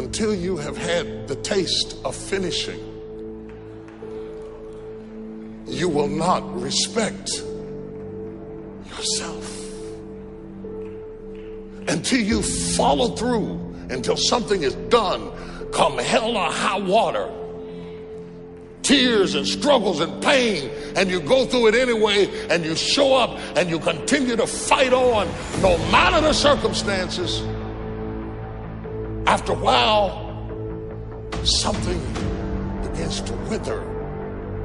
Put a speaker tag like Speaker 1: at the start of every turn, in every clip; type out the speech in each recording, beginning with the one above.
Speaker 1: until you have had the taste of finishing, you will not respect yourself. Until you follow through, until something is done, come hell or high water, tears and struggles and pain, and you go through it anyway, and you show up and you continue to fight on no matter the circumstances. After a while, something begins to wither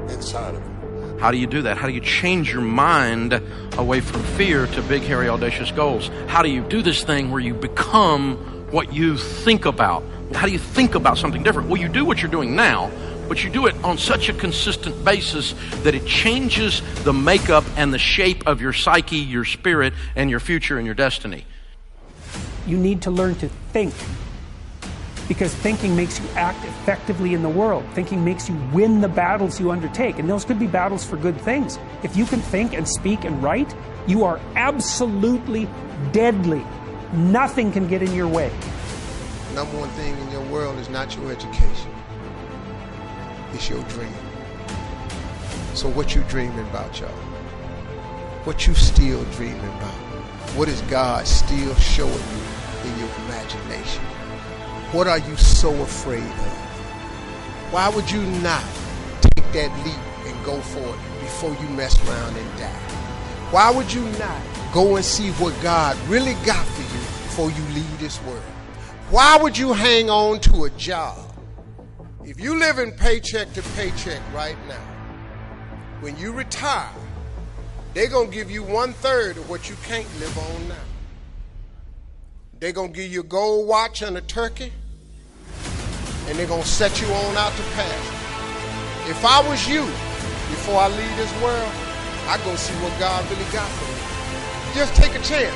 Speaker 1: inside of you.
Speaker 2: How do you do that? How do you change your mind away from fear to big, hairy, audacious goals? How do you do this thing where you become what you think about? How do you think about something different? Well, you do what you're doing now, but you do it on such a consistent basis that it changes the makeup and the shape of your psyche, your spirit, and your future and your destiny.
Speaker 3: You need to learn to think, because thinking makes you act effectively in the world. Thinking makes you win the battles you undertake, and those could be battles for good things. If you can think and speak and write, you are absolutely deadly. Nothing can get in your way.
Speaker 4: Number one thing in your world is not your education. It's your dream. So what you dreaming about, y'all? What you still dreaming about? What is God still showing you in your imagination? What are you so afraid of? Why would you not take that leap and go for it before you mess around and die? Why would you not go and see what God really got for you before you leave this world? Why would you hang on to a job? If you live in paycheck to paycheck right now, when you retire, they're going to give you 1/3 of what you can't live on now. They're going to give you a gold watch and a turkey, and they're going to set you on out to pasture. If I was you, before I leave this world, I'd go see what God really got for me. Just take a chance.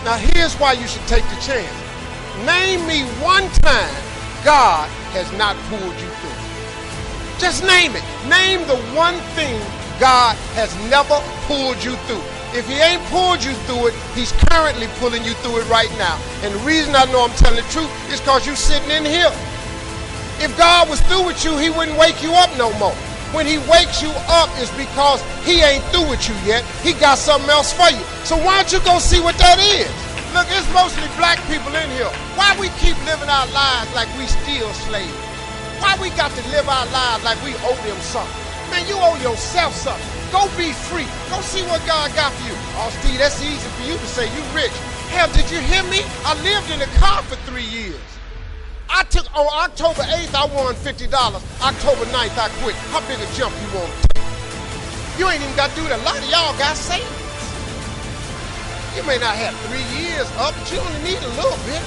Speaker 4: Now here's why you should take the chance. Name me one time God has not pulled you through. Just name it. Name the one thing God has never pulled you through. If he ain't pulled you through it, he's currently pulling you through it right now. And the reason I know I'm telling the truth is because you're sitting in here. If God was through with you, he wouldn't wake you up no more. When he wakes you up, it's because he ain't through with you yet. He got something else for you. So why don't you go see what that is? Look, it's mostly black people in here. Why we keep living our lives like we still slaves? Why we got to live our lives like we owe them something? Man, you owe yourself something. Go be free. Go see what God got for you. Oh, Steve, that's easy for you to say. You rich. Hell, did you hear me? I lived in a car for 3 years. On October 8th, I won $50. October 9th, I quit. How big a jump you want to take? You ain't even got to do that. A lot of y'all got savings. You may not have 3 years up, but you only need a little bit.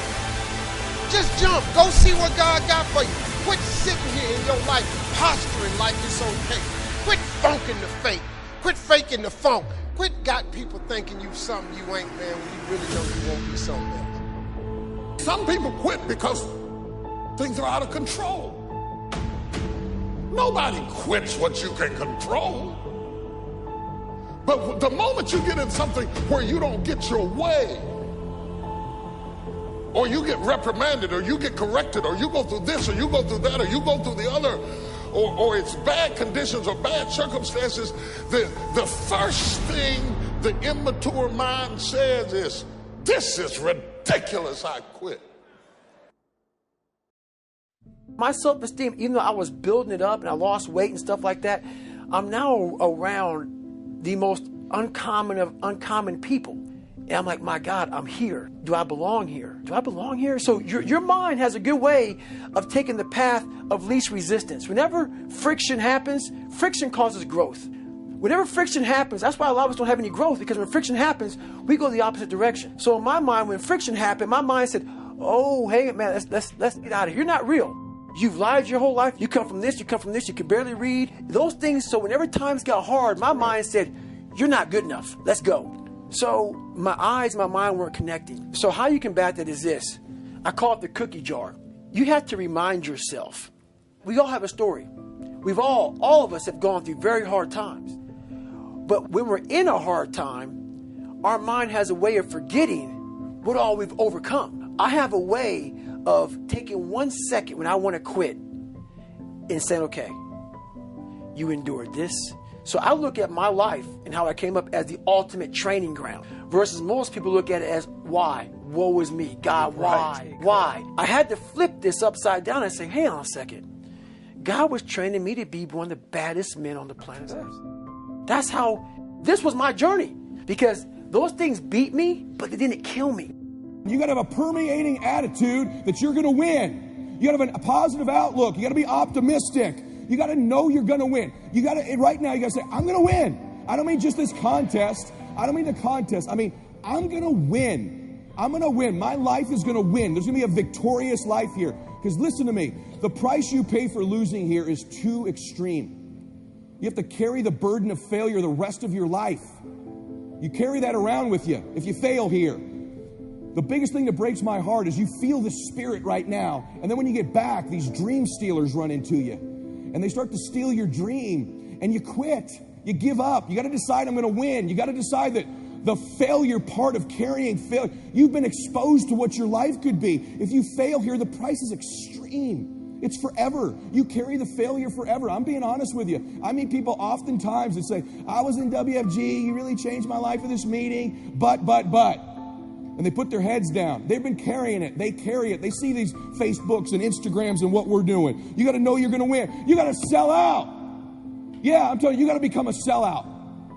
Speaker 4: Just jump. Go see what God got for you. Quit sitting here in your life posturing like it's okay. Quit funking the fake. Quit faking the funk. Quit got people thinking you something you ain't, man, when you really know you won't be something else.
Speaker 1: Some people quit because things are out of control. Nobody quits what you can control. But the moment you get in something where you don't get your way, or you get reprimanded, or you get corrected, or you go through this, or you go through that, or you go through the other, or it's bad conditions or bad circumstances, the first thing the immature mind says is, this is ridiculous, I quit.
Speaker 5: My self-esteem, even though I was building it up and I lost weight and stuff like that, I'm now around the most uncommon of uncommon people. And I'm like, my God, I'm here. Do I belong here? Do I belong here? So your mind has a good way of taking the path of least resistance. Whenever friction happens, friction causes growth. Whenever friction happens, that's why a lot of us don't have any growth, because when friction happens, we go the opposite direction. So in my mind, when friction happened, my mind said, oh, hey, man, let's get out of here. You're not real. You've lied your whole life. You come from this, you come from this, you can barely read. Those things, so whenever times got hard, my mind said, you're not good enough. Let's go. So my eyes, my mind weren't connecting. So how you combat that is this. I call it the cookie jar. You have to remind yourself. We all have a story. All of us have gone through very hard times. But when we're in a hard time, our mind has a way of forgetting what all we've overcome. I have a way of taking 1 second when I want to quit and saying, okay, you endured this. So I look at my life and how I came up as the ultimate training ground versus most people look at it as why? Woe is me. God, why?
Speaker 3: Right.
Speaker 5: Why? I had to flip this upside down and say, hang on a second. God was training me to be one of the baddest men on the planet Earth. That's how, this was my journey. Because those things beat me, but they didn't kill me.
Speaker 6: You got to have a permeating attitude that you're going to win. You got to have a positive outlook. You got to be optimistic. You got to know you're going to win. You got to, right now, you got to say, I'm going to win. I don't mean just this contest. I don't mean the contest. I mean, I'm going to win. I'm going to win. My life is going to win. There's going to be a victorious life here. Because listen to me, the price you pay for losing here is too extreme. You have to carry the burden of failure the rest of your life. You carry that around with you if you fail here. The biggest thing that breaks my heart is you feel the spirit right now. And then when you get back, these dream stealers run into you. And they start to steal your dream. And you quit. You give up. You got to decide I'm going to win. You got to decide that the failure part of carrying failure, you've been exposed to what your life could be. If you fail here, the price is extreme. It's forever. You carry the failure forever. I'm being honest with you. I meet people oftentimes that say, I was in WFG. You really changed my life with this meeting. But. And they put their heads down. They've been carrying it. They carry it. They see these Facebooks and Instagrams and what we're doing. You got to know you're going to win. You got to sell out. Yeah, I'm telling you, you got to become a sellout.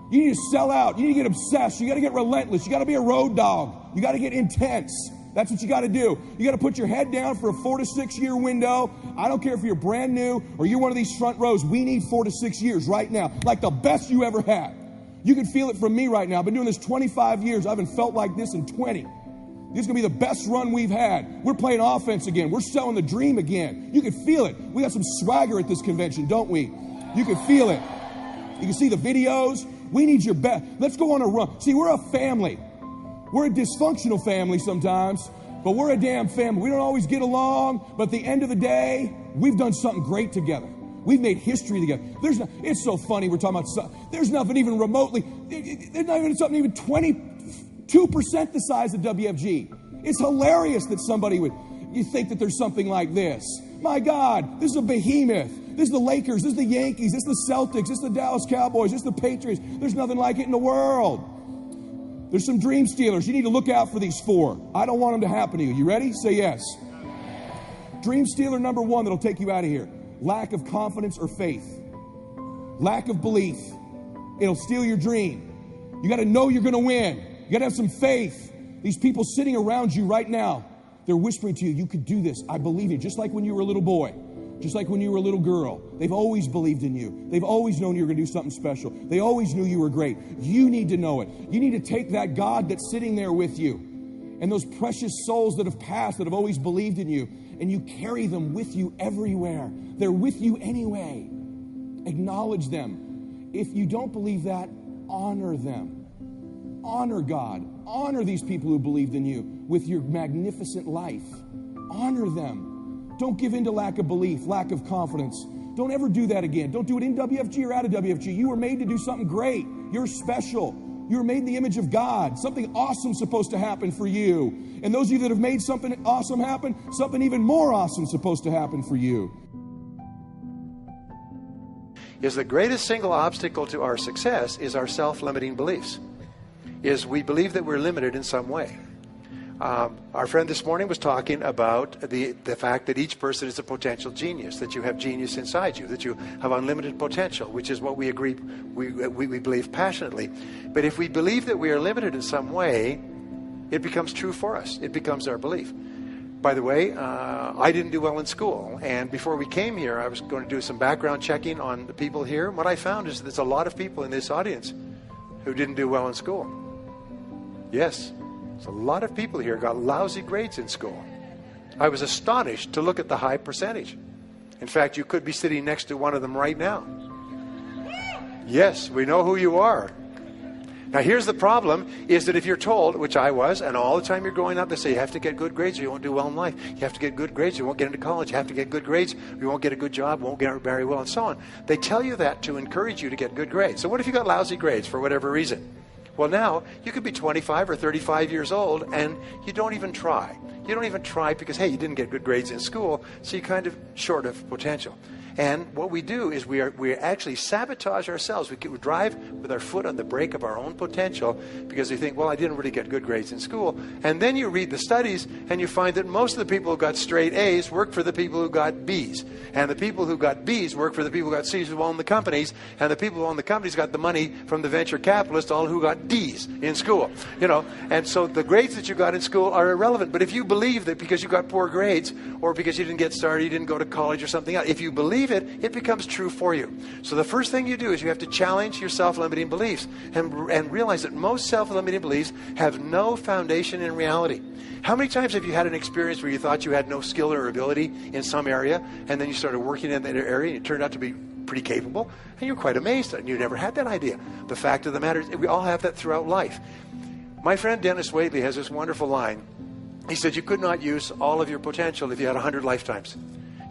Speaker 6: You need to sell out. You need to get obsessed. You got to get relentless. You got to be a road dog. You got to get intense. That's what you got to do. You got to put your head down for a 4 to 6 year window. I don't care if you're brand new or you're one of these front rows. We need 4 to 6 years right now, like the best you ever had. You can feel it from me right now. I've been doing this 25 years. I haven't felt like this in 20. This is going to be the best run we've had. We're playing offense again. We're selling the dream again. You can feel it. We got some swagger at this convention, don't we? You can feel it. You can see the videos. We need your best. Let's go on a run. See, we're a family. We're a dysfunctional family sometimes, but we're a damn family. We don't always get along, but at the end of the day, we've done something great together. We've made history together. It's so funny we're talking about, there's nothing even remotely, there's not even something even 22% the size of WFG. It's hilarious that somebody you think that there's something like this. My God, this is a behemoth. This is the Lakers, this is the Yankees, this is the Celtics, this is the Dallas Cowboys, this is the Patriots. There's nothing like it in the world. There's some dream stealers. You need to look out for these 4. I don't want them to happen to you. You ready? Say yes. Dream stealer number 1 that'll take you out of here. Lack of confidence or faith. Lack of belief. It'll steal your dream. You got to know you're going to win. You got to have some faith. These people sitting around you right now, they're whispering to you, you could do this. I believe you. Just like when you were a little boy. Just like when you were a little girl. They've always believed in you. They've always known you were going to do something special. They always knew you were great. You need to know it. You need to take that God that's sitting there with you and those precious souls that have passed, that have always believed in you, and you carry them with you everywhere. They're with you anyway. Acknowledge them. If you don't believe that, honor them. Honor God. Honor these people who believed in you with your magnificent life. Honor them. Don't give in to lack of belief, lack of confidence. Don't ever do that again. Don't do it in WFG or out of WFG. You were made to do something great. You're special. You were made in the image of God. Something awesome is supposed to happen for you. And those of you that have made something awesome happen, something even more awesome is supposed to happen for you.
Speaker 7: Is the greatest single obstacle to our success is our self-limiting beliefs. Is we believe that we're limited in some way. Our friend this morning was talking about the fact that each person is a potential genius, that you have genius inside you, that you have unlimited potential, which is what we agree, we believe passionately. But if we believe that we are limited in some way, it becomes true for us. It becomes our belief. By the way, I didn't do well in school, and before we came here, I was going to do some background checking on the people here. And what I found is there's a lot of people in this audience who didn't do well in school. Yes. There's a lot of people here got lousy grades in school. I was astonished to look at the high percentage. In fact, you could be sitting next to one of them right now. Yes, we know who you are. Now, here's the problem, is that if you're told, which I was, and all the time you're growing up, they say you have to get good grades or you won't do well in life. You have to get good grades or you won't get into college. You have to get good grades or you won't get a good job, won't get very well, and so on. They tell you that to encourage you to get good grades. So what if you got lousy grades for whatever reason? Well, now, you could be 25 or 35 years old and you don't even try. You don't even try because, hey, you didn't get good grades in school, so you're kind of short of potential. And what we do is we actually sabotage ourselves. We drive with our foot on the brake of our own potential because we think, well, I didn't really get good grades in school. And then you read the studies and you find that most of the people who got straight A's work for the people who got B's. And the people who got B's work for the people who got C's who own the companies. And the people who own the companies got the money from the venture capitalists, all who got D's in school. And so the grades that you got in school are irrelevant. But if you believe that because you got poor grades or because you didn't get started, you didn't go to college or something else, if you believe it becomes true for you. So the first thing you do is you have to challenge your self-limiting beliefs and realize that most self-limiting beliefs have no foundation in reality. How many times have you had an experience where you thought you had no skill or ability in some area, and then you started working in that area and you turned out to be pretty capable, and you're quite amazed and you never had that idea? The fact of the matter is we all have that throughout life. My friend Dennis Whaley has this wonderful line. He said, you could not use all of your potential if you had 100 lifetimes.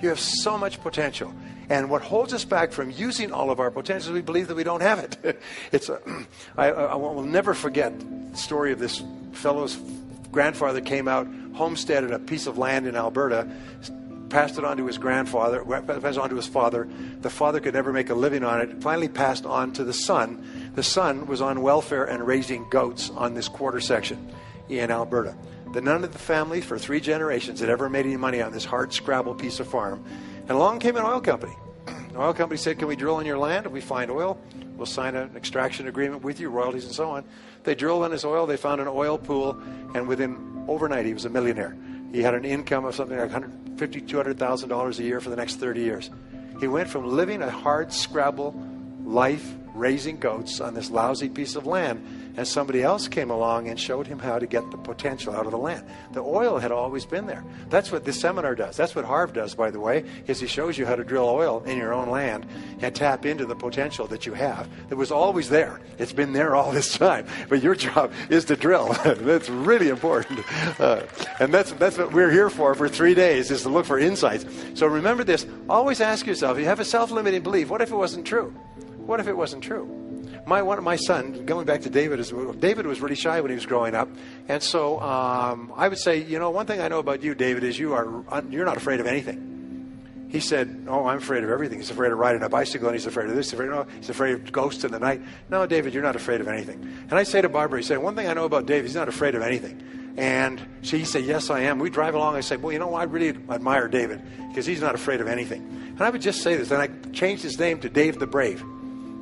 Speaker 7: You have so much potential. And what holds us back from using all of our potential is we believe that we don't have it. I will never forget the story of this fellow's grandfather came out, homesteaded a piece of land in Alberta, passed it on to his grandfather, passed it on to his father. The father could never make a living on it. Finally passed on to the son. The son was on welfare and raising goats on this quarter section in Alberta. None of the family for 3 generations had ever made any money on this hard scrabble piece of farm. And along came an oil company. The oil company said, can we drill on your land? If we find oil, we'll sign an extraction agreement with you, royalties and so on. They drilled on his oil. They found an oil pool. And within overnight, he was a millionaire. He had an income of something like $150,000, $200,000 a year for the next 30 years. He went from living a hard scrabble life, raising goats on this lousy piece of land, and somebody else came along and showed him how to get the potential out of the land. The oil had always been there. That's what this seminar does. That's what Harv does, by the way, is he shows you how to drill oil in your own land and tap into the potential that you have. It was always there. It's been there all this time. But your job is to drill. That's really important. And that's what we're here for 3 days, is to look for insights. So remember this. Always ask yourself, if you have a self-limiting belief, what if it wasn't true? What if it wasn't true? My son, going back to David, David was really shy when he was growing up. And so I would say, one thing I know about you, David, is you're not afraid of anything. He said, oh, I'm afraid of everything. He's afraid of riding a bicycle, and he's afraid of this. He's afraid of ghosts in the night. No, David, you're not afraid of anything. And I say to Barbara, he said, one thing I know about David, he's not afraid of anything. And he said, yes, I am. We drive along. I say, well, I really admire David because he's not afraid of anything. And I would just say this. And I changed his name to Dave the Brave.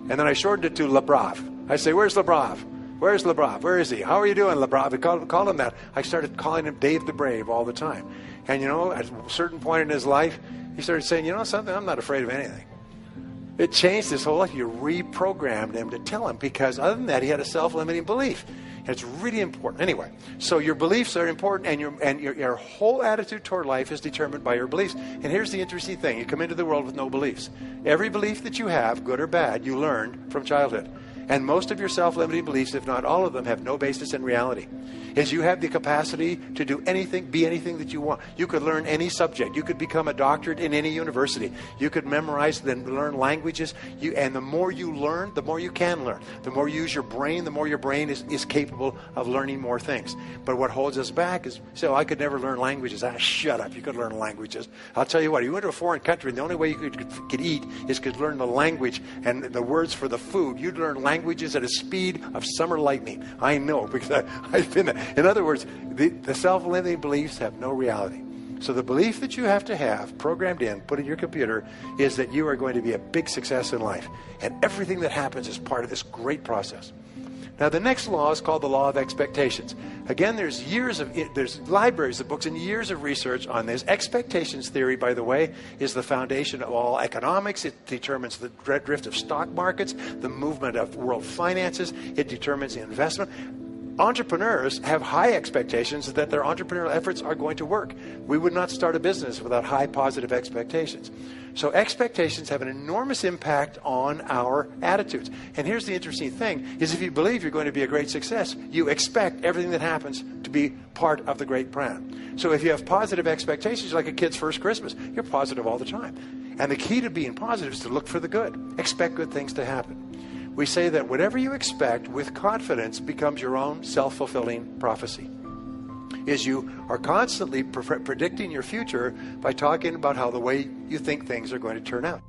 Speaker 7: And then I shortened it to Le Brave. I say, where's Le Brave? Where's Le Brave? Where is he? How are you doing, Le Brave? I called him that. I started calling him Dave the Brave all the time. And, at a certain point in his life, he started saying, something, I'm not afraid of anything. It changed his whole life. You reprogrammed him to tell him, because other than that, he had a self-limiting belief. And it's really important. Anyway, so your beliefs are important, and your whole attitude toward life is determined by your beliefs. And here's the interesting thing. You come into the world with no beliefs. Every belief that you have, good or bad, you learned from childhood. And most of your self-limiting beliefs, if not all of them, have no basis in reality. Is you have the capacity to do anything, be anything that you want. You could learn any subject. You could become a doctorate in any university. You could memorize, then learn languages. And the more you learn, the more you can learn. The more you use your brain, the more your brain is capable of learning more things. But what holds us back is, I could never learn languages. Shut up. You could learn languages. I'll tell you what, you went to a foreign country, and the only way you could eat is could learn the language and the words for the food. You'd learn languages at a speed of summer lightning. I know, because I've been there. In other words, the self-limiting beliefs have no reality. So the belief that you have to have programmed in, put in your computer, is that you are going to be a big success in life. And everything that happens is part of this great process. Now, the next law is called the law of expectations. Again, there's libraries of books and years of research on this. Expectations theory, by the way, is the foundation of all economics. It determines the drift of stock markets, the movement of world finances. It determines the investment. Entrepreneurs have high expectations that their entrepreneurial efforts are going to work. We would not start a business without high positive expectations. So expectations have an enormous impact on our attitudes. And here's the interesting thing, is if you believe you're going to be a great success, you expect everything that happens to be part of the great plan. So if you have positive expectations, like a kid's first Christmas, you're positive all the time. And the key to being positive is to look for the good. Expect good things to happen. We say that whatever you expect with confidence becomes your own self-fulfilling prophecy. is you are constantly predicting your future by talking about how the way you think things are going to turn out.